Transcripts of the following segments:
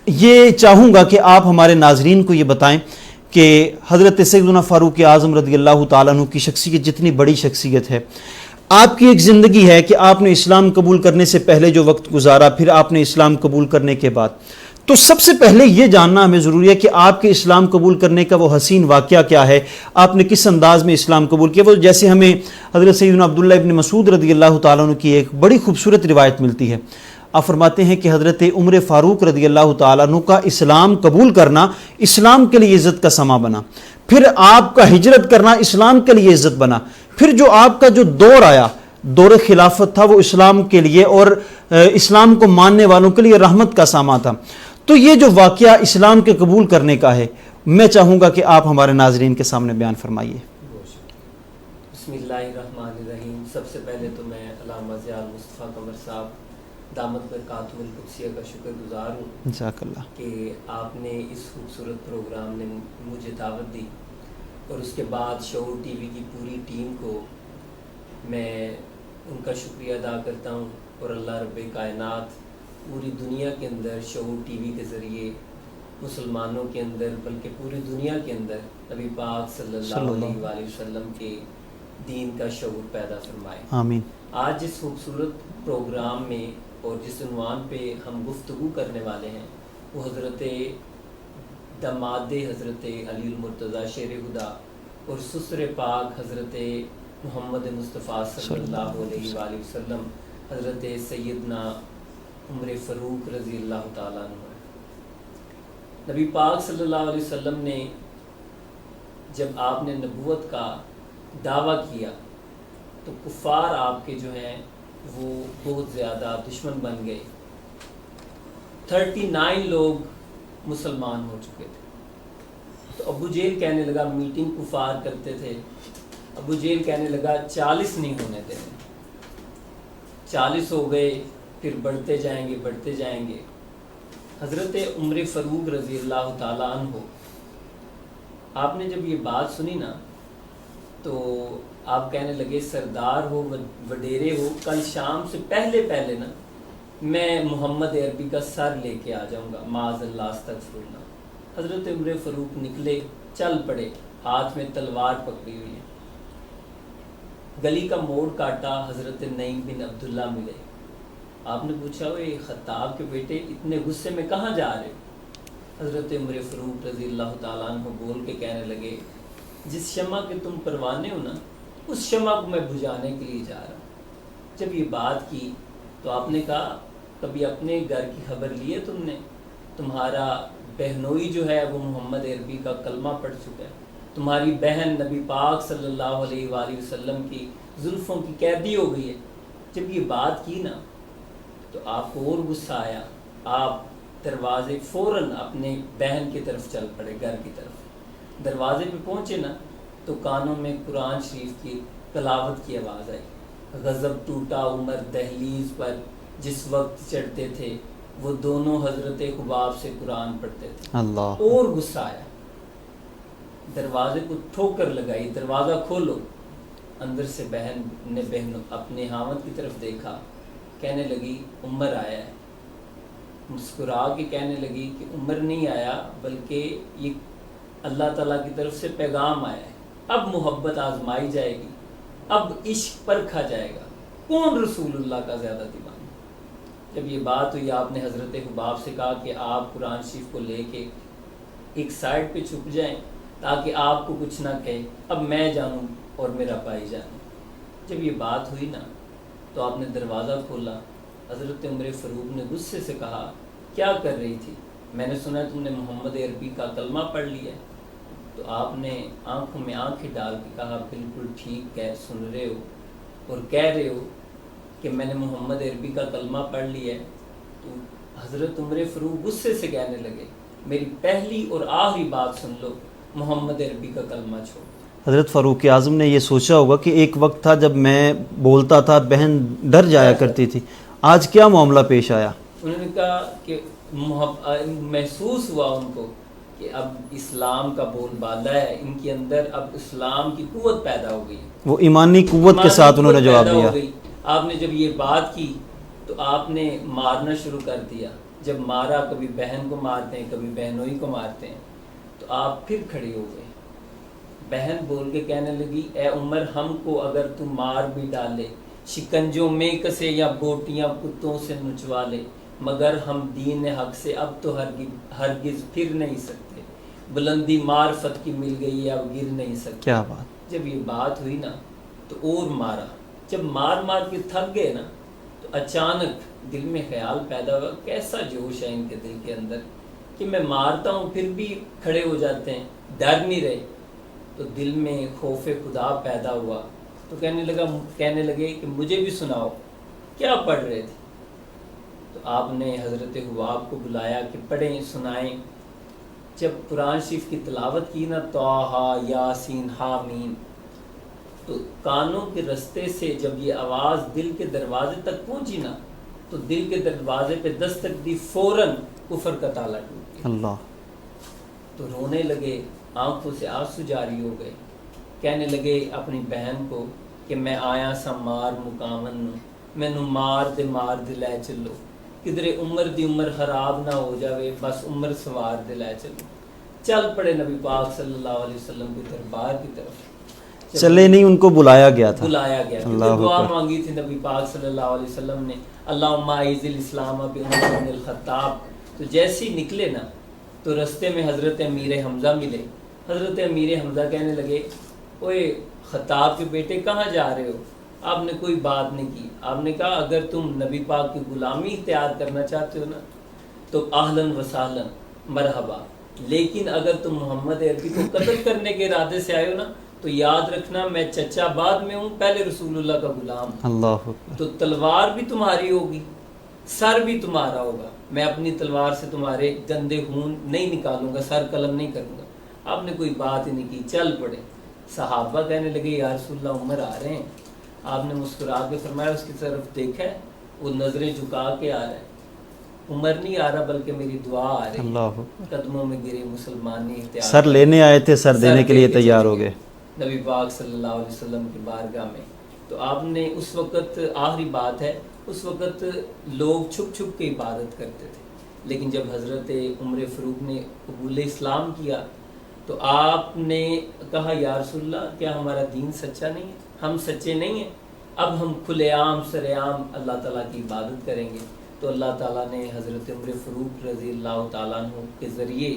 یہ چاہوں گا کہ آپ ہمارے ناظرین کو یہ بتائیں کہ حضرت سیدنا فاروق اعظم رضی اللہ تعالیٰ عنہ کی شخصیت جتنی بڑی شخصیت ہے، آپ کی ایک زندگی ہے کہ آپ نے اسلام قبول کرنے سے پہلے جو وقت گزارا، پھر آپ نے اسلام قبول کرنے کے بعد، تو سب سے پہلے یہ جاننا ہمیں ضروری ہے کہ آپ کے اسلام قبول کرنے کا وہ حسین واقعہ کیا ہے، آپ نے کس انداز میں اسلام قبول کیا۔ وہ جیسے ہمیں حضرت سیدنا عبداللہ ابن مسعود رضی اللہ تعالیٰ عنہ کی ایک بڑی خوبصورت روایت ملتی ہے، آپ فرماتے ہیں کہ حضرت عمر فاروق رضی اللہ تعالیٰ عنہ کا اسلام قبول کرنا اسلام کے لیے عزت کا سما بنا، پھر آپ کا ہجرت کرنا اسلام کے لیے عزت بنا، پھر جو آپ کا جو دور آیا، دور خلافت تھا، وہ اسلام کے لیے اور اسلام کو ماننے والوں کے لیے رحمت کا سامان تھا۔ تو یہ جو واقعہ اسلام کے قبول کرنے کا ہے، میں چاہوں گا کہ آپ ہمارے ناظرین کے سامنے بیان فرمائیے۔ بسم اللہ الرحمن الرحیم۔ سب سے پہلے تو میں علامہ ضیاء المصطفیٰ قمر صاحب دامت برکاتہ القدسیہ کا شکر گزار ہوں جزاک اللہ کہ آپ نے اس خوبصورت پروگرام میں مجھے دعوت دی، اور اس کے بعد شعور ٹی وی کی پوری ٹیم کو میں ان کا شکریہ ادا کرتا ہوں، اور اللہ رب کائنات پوری دنیا کے اندر شعور ٹی وی کے ذریعے مسلمانوں کے اندر بلکہ پوری دنیا کے اندر نبی پاک صلی اللہ علیہ وآلہ وسلم کے دین کا شعور پیدا فرمائے، آمین۔ آج اس خوبصورت پروگرام میں اور جس عنوان پہ ہم گفتگو کرنے والے ہیں وہ حضرت داماد حضرت علی المرتضیٰ شیر خدا اور سسر پاک حضرت محمد مصطفیٰ صلی اللہ علیہ وآلہ وسلم حضرت سیدنا عمر فاروق رضی اللہ تعالیٰ عنہ۔ نبی پاک صلی اللہ علیہ وسلم نے جب آپ نے نبوت کا دعویٰ کیا تو کفار آپ کے جو ہیں وہ بہت زیادہ دشمن بن گئے، 39 لوگ مسلمان ہو چکے تھے۔ تو ابو جہل کہنے لگا، میٹنگ کفار کرتے تھے، ابو جہل کہنے لگا 40 نہیں ہونے دینے، 40 ہو گئے، پھر بڑھتے جائیں گے بڑھتے جائیں گے۔ حضرت عمر فاروق رضی اللہ تعالیٰ عنہ، آپ نے جب یہ بات سنی نا تو آپ کہنے لگے سردار ہو وڈیرے ہو، کل شام سے پہلے نا میں محمد عربی کا سر لے کے آ جاؤں گا، معاذ اللہ استغفر اللہ۔ حضرت عمر فاروق نکلے، چل پڑے، ہاتھ میں تلوار پکڑی ہوئی ہے، گلی کا موڑ کاٹا، حضرت نعیم بن عبداللہ ملے۔ آپ نے پوچھا وہ خطاب کے بیٹے اتنے غصے میں کہاں جا رہے؟ حضرت عمر فاروق رضی اللہ تعالیٰ عنہ بول کے کہنے لگے جس شمع کے تم پروانے ہو نا، اس شمع کو میں بجھانے کے لیے جا رہا ہوں۔ جب یہ بات کی تو آپ نے کہا کبھی اپنے گھر کی خبر لی ہے تم نے؟ تمہارا بہنوئی جو ہے وہ محمد عربی کا کلمہ پڑھ چکا ہے، تمہاری بہن نبی پاک صلی اللہ علیہ وآلہ وسلم کی زلفوں کی قیدی ہو گئی ہے۔ جب یہ بات کی نا تو آپ کو اور غصہ آیا، آپ دروازے فوراً اپنے بہن کی طرف چل پڑے، گھر کی طرف۔ دروازے پہ پہنچے نا تو کانوں میں قرآن شریف کی تلاوت کی آواز آئی، غضب ٹوٹا عمر دہلیز پر جس وقت چڑھتے تھے، وہ دونوں حضرت خباب سے قرآن پڑھتے تھے۔ اللہ، اور غصہ آیا، دروازے کو ٹھوکر لگائی، دروازہ کھولو۔ اندر سے بہن نے اپنے خاوند کی طرف دیکھا، کہنے لگی عمر آیا ہے۔ مسکرا کے کہنے لگی کہ عمر نہیں آیا بلکہ یہ اللہ تعالیٰ کی طرف سے پیغام آیا ہے، اب محبت آزمائی جائے گی، اب عشق پرکھا جائے گا، کون رسول اللہ کا زیادہ دیوانہ۔ جب یہ بات ہوئی آپ نے حضرت خباب سے کہا کہ آپ قرآن شریف کو لے کے ایک سائڈ پہ چھپ جائیں تاکہ آپ کو کچھ نہ کہے، اب میں جانوں اور میرا بھائی جانے۔ جب یہ بات ہوئی نا تو آپ نے دروازہ کھولا، حضرت عمر فاروق نے غصے سے کہا کیا کر رہی تھی؟ میں نے سنا تم نے محمد عربی کا کلمہ پڑھ لیا ہے۔ تو آپ نے آنکھوں میں آنکھیں ڈال کے کہا بالکل ٹھیک ہے، سن رہے ہو اور کہہ رہے ہو کہ میں نے محمد عربی کا کلمہ پڑھ لیا ہے۔ تو حضرت عمر فاروق غصے سے کہنے لگے میری پہلی اور آخری بات سن لو، محمد عربی کا کلمہ چھوڑ۔ حضرت فاروق اعظم نے یہ سوچا ہوگا کہ ایک وقت تھا جب میں بولتا تھا بہن ڈر جایا کرتی تھی، آج کیا معاملہ پیش آیا؟ انہوں نے کہا کہ محسوس ہوا ان کو کہ اب اسلام کا بول بالا ہے، ان کے اندر اب اسلام کی قوت پیدا ہو گئی، وہ ایمانی قوت کے ساتھ انہوں نے جواب دیا۔ آپ نے جب یہ بات کی تو آپ نے مارنا شروع کر دیا، جب مارا، کبھی بہن کو مارتے ہیں، کبھی بہنوئی کو مارتے ہیں، تو آپ پھر کھڑے ہو گئے. بہن بول کے کہنے لگی اے عمر، ہم کو اگر تو مار بھی ڈالے، شکنجوں میں کسے یا بوٹیاں کتوں سے نچوا لے، مگر ہم دین حق سے اب تو ہرگز پھر نہیں سکتے. بلندی معرفت کی مل گئی ہے، اب گر نہیں سکتے. کیا بات. جب یہ بات ہوئی نا تو اور مارا. جب مار مار کے تھک گئے نا تو اچانک دل میں خیال پیدا ہوا، کیسا جوش ہے ان کے دل کے اندر کہ میں مارتا ہوں پھر بھی کھڑے ہو جاتے ہیں، ڈر نہیں رہے. تو دل میں خوف خدا پیدا ہوا. تو کہنے لگے کہ مجھے بھی سناؤ کیا پڑھ رہے تھے. تو آپ نے حضرت حباب کو بلایا کہ پڑھیں، سنائیں. جب قرآن شریف کی تلاوت کی نا، طٰہٰ یاسین حامیم، تو کانوں کے رستے سے جب یہ آواز دل کے دروازے تک پہنچی نا تو دل کے دروازے پہ دستک دی، فوراً کفر کا تالا ٹوٹ گیا. اللہ. تو رونے لگے، آنکھوں سے آنسو جاری ہو گئے. کہنے لگے اپنی بہن کو کہ میں آیا سا مار مقامن نو، مینو مار دے لے چلو، کدرے عمر دی عمر خراب نہ ہو جاوے، بس عمر سوار دے لے چلو. چل پڑے نبی پاک صلی اللہ علیہ وسلم کے دربار کی طرف. چلے نہیں، ان کو بلایا گیا تھا. دعا مانگی تھی نبی پاک صلی اللہ علیہ وسلم نے، اللہم اعز الاسلام بعمر بن الخطاب. تو جیسے ہی نکلے نا تو رستے میں حضرت امیر حمزہ ملے. حضرت امیر حمزہ کہنے لگے اوئے خطاب کے بیٹے کہاں جا رہے ہو؟ آپ نے کوئی بات نہیں کی. آپ نے کہا اگر تم نبی پاک کی غلامی اختیار کرنا چاہتے ہو نا تو اہلاً و سہلاً، مرحبا، لیکن اگر تم محمد عربی کو قتل کرنے کے ارادے سے آئے ہو نا تو یاد رکھنا میں چچا بعد میں ہوں، پہلے رسول اللہ کا غلام. اللہ. تو تلوار بھی تمہاری ہوگی، سر بھی تمہارا ہوگا. میں اپنی تلوار سے تمہارے گندے خون نہیں نکالوں گا، سر قلم نہیں کروں گا. آپ نے کوئی بات ہی نہیں کی، چل پڑے. صحابہ کہنے لگے یا رسول اللہ عمر آ رہے ہیں. آپ نے مسکرا کے فرمایا اس کی طرف دیکھا ہے، وہ نظریں جھکا کے آ رہا ہے. عمر نہیں آ رہا بلکہ میری دعا آ رہی. اللہ. قدموں میں گرے مسلمانی اختیار، سر لینے آئے تھے، سر دینے کے لیے تیار ہو گئے نبی پاک صلی اللہ علیہ وسلم کی بارگاہ میں. تو آپ نے اس وقت، آخری بات ہے، اس وقت لوگ چھپ چھپ کے عبادت کرتے تھے، لیکن جب حضرت عمر فاروق نے قبول اسلام کیا تو آپ نے کہا یا رسول اللہ کیا ہمارا دین سچا نہیں ہے؟ ہم سچے نہیں ہیں، اب ہم کھلے عام سر عام اللہ تعالیٰ کی عبادت کریں گے. تو اللہ تعالیٰ نے حضرت عمر فاروق رضی اللہ تعالیٰ عنہ کے ذریعے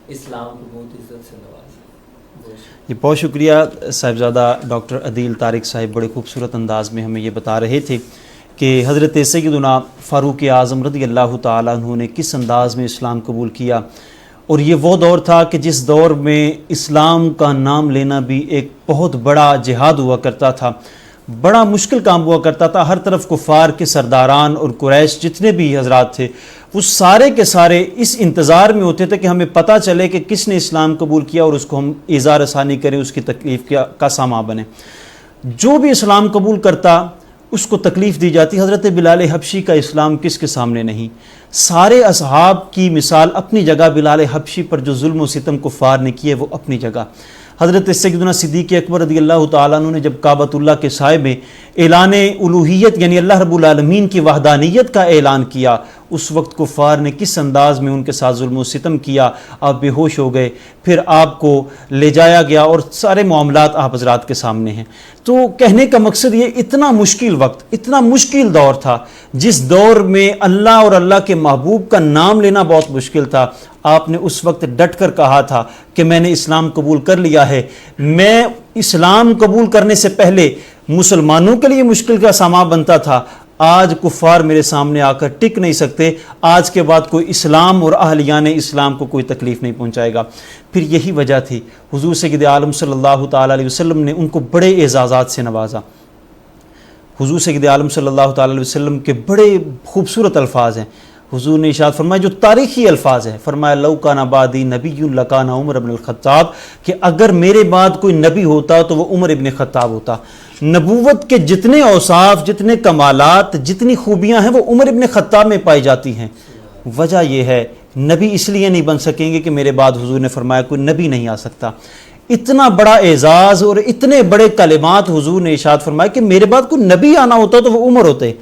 اسلام کو بہت عزت سے نوازا. جی بہت شکریہ صاحبزادہ ڈاکٹر عدیل طارق صاحب. بڑے خوبصورت انداز میں ہمیں یہ بتا رہے تھے کہ حضرت سیدنا فاروق اعظم رضی اللہ تعالیٰ عنہ نے کس انداز میں اسلام قبول کیا. اور یہ وہ دور تھا کہ جس دور میں اسلام کا نام لینا بھی ایک بہت بڑا جہاد ہوا کرتا تھا، بڑا مشکل کام ہوا کرتا تھا. ہر طرف کفار کے سرداران اور قریش جتنے بھی حضرات تھے وہ سارے کے سارے اس انتظار میں ہوتے تھے کہ ہمیں پتہ چلے کہ کس نے اسلام قبول کیا اور اس کو ہم ایذا رسانی کریں، اس کی تکلیف کا سامان بنیں. جو بھی اسلام قبول کرتا اس کو تکلیف دی جاتی. حضرت بلال حبشی کا اسلام کس کے سامنے نہیں. سارے اصحاب کی مثال اپنی جگہ، بلال حبشی پر جو ظلم و ستم کفار نے کیے وہ اپنی جگہ. حضرت سیدنا صدیق اکبر رضی اللہ تعالیٰ عنہ نے جب کعبۃ اللہ کے سائے میں اعلان الوہیت یعنی اللہ رب العالمین کی وحدانیت کا اعلان کیا، اس وقت کفار نے کس انداز میں ان کے ساتھ ظلم و ستم کیا. آپ بے ہوش ہو گئے، پھر آپ کو لے جایا گیا اور سارے معاملات آپ حضرات کے سامنے ہیں. تو کہنے کا مقصد یہ اتنا مشکل وقت، اتنا مشکل دور تھا جس دور میں اللہ اور اللہ کے محبوب کا نام لینا بہت مشکل تھا. آپ نے اس وقت ڈٹ کر کہا تھا کہ میں نے اسلام قبول کر لیا ہے. میں اسلام قبول کرنے سے پہلے مسلمانوں کے لیے مشکل کا سامان بنتا تھا، آج کفار میرے سامنے آ کر ٹک نہیں سکتے. آج کے بعد کوئی اسلام اور اہلیان اسلام کو کوئی تکلیف نہیں پہنچائے گا. پھر یہی وجہ تھی حضور سید عالم صلی اللہ تعالیٰ علیہ وسلم نے ان کو بڑے اعزازات سے نوازا. حضور سید عالم صلی اللہ تعالیٰ علیہ وسلم کے بڑے خوبصورت الفاظ ہیں. حضور نے ارشاد فرمایا جو تاریخی الفاظ ہیں، فرمایا لو کان بعدی نبی لکان عمر بن الخطاب، کہ اگر میرے بعد کوئی نبی ہوتا تو وہ عمر ابن خطاب ہوتا. نبوت کے جتنے اوصاف، جتنے کمالات، جتنی خوبیاں ہیں وہ عمر ابن خطاب میں پائی جاتی ہیں. وجہ یہ ہے نبی اس لیے نہیں بن سکیں گے کہ میرے بعد حضور نے فرمایا کوئی نبی نہیں آ سکتا. اتنا بڑا اعزاز اور اتنے بڑے کلمات حضور نے ارشاد فرمایا کہ میرے بعد کوئی نبی آنا ہوتا تو وہ عمر ہوتے.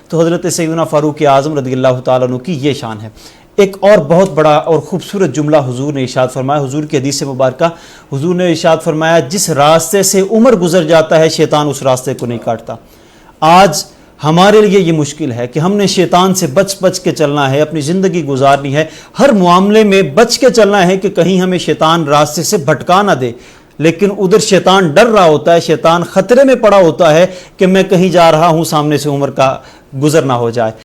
تو حضرت سیدنا فاروق اعظم رضی اللہ تعالیٰ عنہ کی یہ شان ہے. ایک اور بہت بڑا اور خوبصورت جملہ حضور نے ارشاد فرمایا، حضور کی حدیث مبارکہ، حضور نے ارشاد فرمایا جس راستے سے عمر گزر جاتا ہے شیطان اس راستے کو نہیں کاٹتا۔ آج ہمارے لیے یہ مشکل ہے کہ ہم نے شیطان سے بچ کے چلنا ہے، اپنی زندگی گزارنی ہے، ہر معاملے میں بچ کے چلنا ہے کہ کہیں ہمیں شیطان راستے سے بھٹکا نہ دے، لیکن ادھر شیطان ڈر رہا ہوتا ہے، شیطان خطرے میں پڑا ہوتا ہے کہ میں کہیں جا رہا ہوں، سامنے سے عمر کا گزر نہ ہو جائے۔